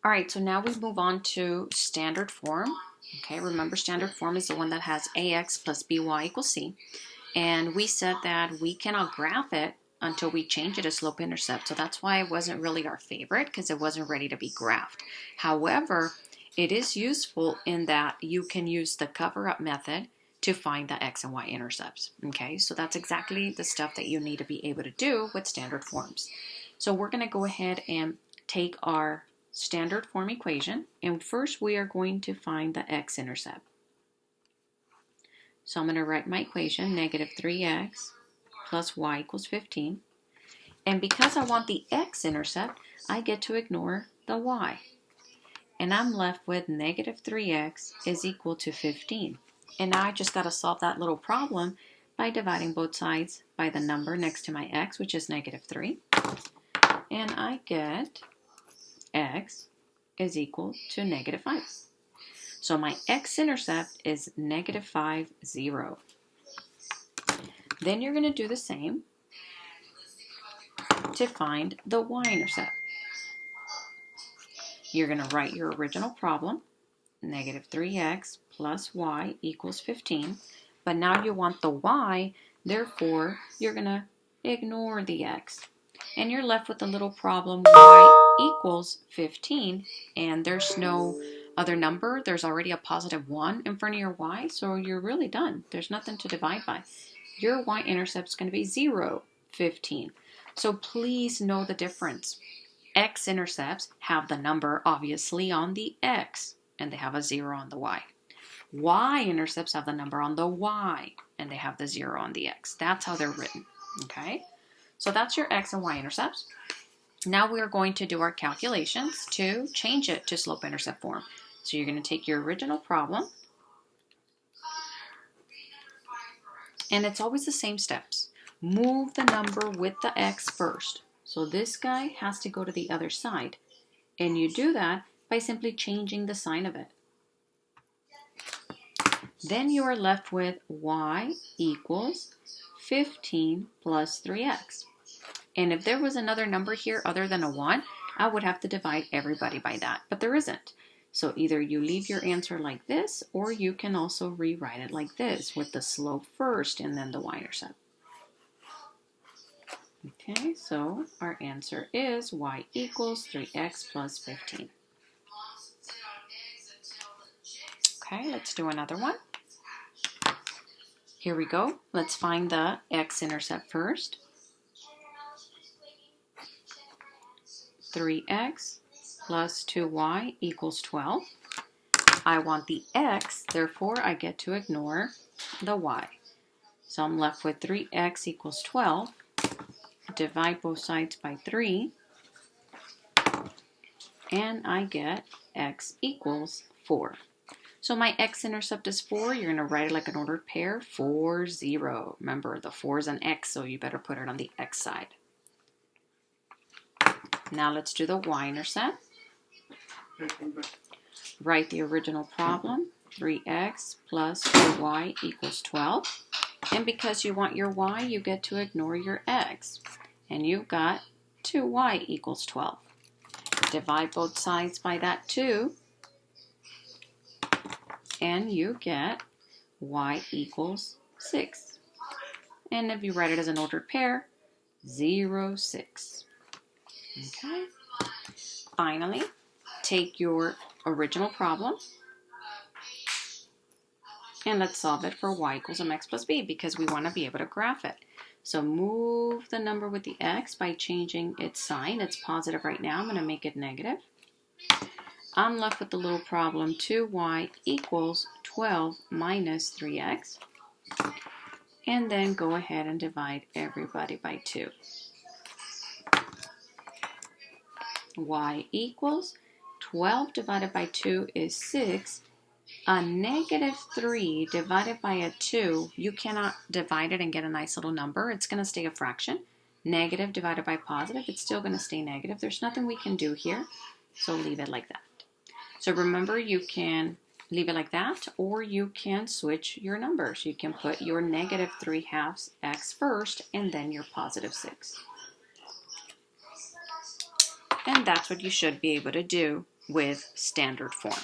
All right, so now we move on to standard form. Okay, remember standard form is the one that has ax plus by equals c. And we said that we cannot graph it until we change it to slope-intercept. So that's why it wasn't really our favorite, because it wasn't ready to be graphed. However, it is useful in that you can use the cover-up method to find the x and y-intercepts. Okay, so that's exactly the stuff that you need to be able to do with standard forms. So we're going to go ahead and take our standard form equation, and first we are going to find the x-intercept. So I'm going to write my equation, negative 3x plus y equals 15. And because I want the x-intercept, I get to ignore the y. And I'm left with negative 3x is equal to 15. And now I just got to solve that little problem by dividing both sides by the number next to my x, which is negative 3. And I get x is equal to negative 5. So my x-intercept is negative 5, 0. Then you're going to do the same to find the y-intercept. You're going to write your original problem, negative 3x plus y equals 15. But now you want the y, therefore you're going to ignore the x. And you're left with a little problem, y equals 15, and there's no other number. There's already a positive 1 in front of your y, so you're really done. There's nothing to divide by. Your y-intercept is going to be 0, 15. So please know the difference. X-intercepts have the number, obviously, on the x, and they have a 0 on the y. Y-intercepts have the number on the y, and they have the 0 on the x. That's how they're written, okay? So that's your x and y-intercepts. Now we're going to do our calculations to change it to slope-intercept form. So you're going to take your original problem, and it's always the same steps. Move the number with the x first. So this guy has to go to the other side. And you do that by simply changing the sign of it. Then you are left with y equals 15 plus 3x. And if there was another number here other than a 1, I would have to divide everybody by that. But there isn't. So either you leave your answer like this, or you can also rewrite it like this with the slope first and then the y-intercept. Okay, so our answer is y equals 3x plus 15. Okay, let's do another one. Here we go. Let's find the x-intercept first. 3x plus 2y equals 12. I want the x, therefore I get to ignore the y. So I'm left with 3x equals 12. Divide both sides by 3. And I get x equals 4. So my x-intercept is 4. You're going to write it like an ordered pair. 4, 0. Remember, the 4 is an x, so you better put it on the x side. Now let's do the y-intercept. Write the original problem. 3x plus 2y equals 12. And because you want your y, you get to ignore your x. And you've got 2y equals 12. Divide both sides by that 2. And you get y equals 6. And if you write it as an ordered pair, 0, 6. Okay. Finally, take your original problem and let's solve it for y equals mx plus b because we want to be able to graph it. So move the number with the x by changing its sign. It's positive right now. I'm going to make it negative. I'm left with the little problem 2y equals 12 minus 3x. And then go ahead and divide everybody by 2. Y equals 12 divided by 2 is 6. A negative 3 divided by a 2, you cannot divide it and get a nice little number. It's going to stay a fraction. Negative divided by positive, it's still going to stay negative. There's nothing we can do here, so leave it like that. So remember, you can leave it like that, or you can switch your numbers. You can put your negative 3/2 x first, and then your positive 6. And that's what you should be able to do with standard form.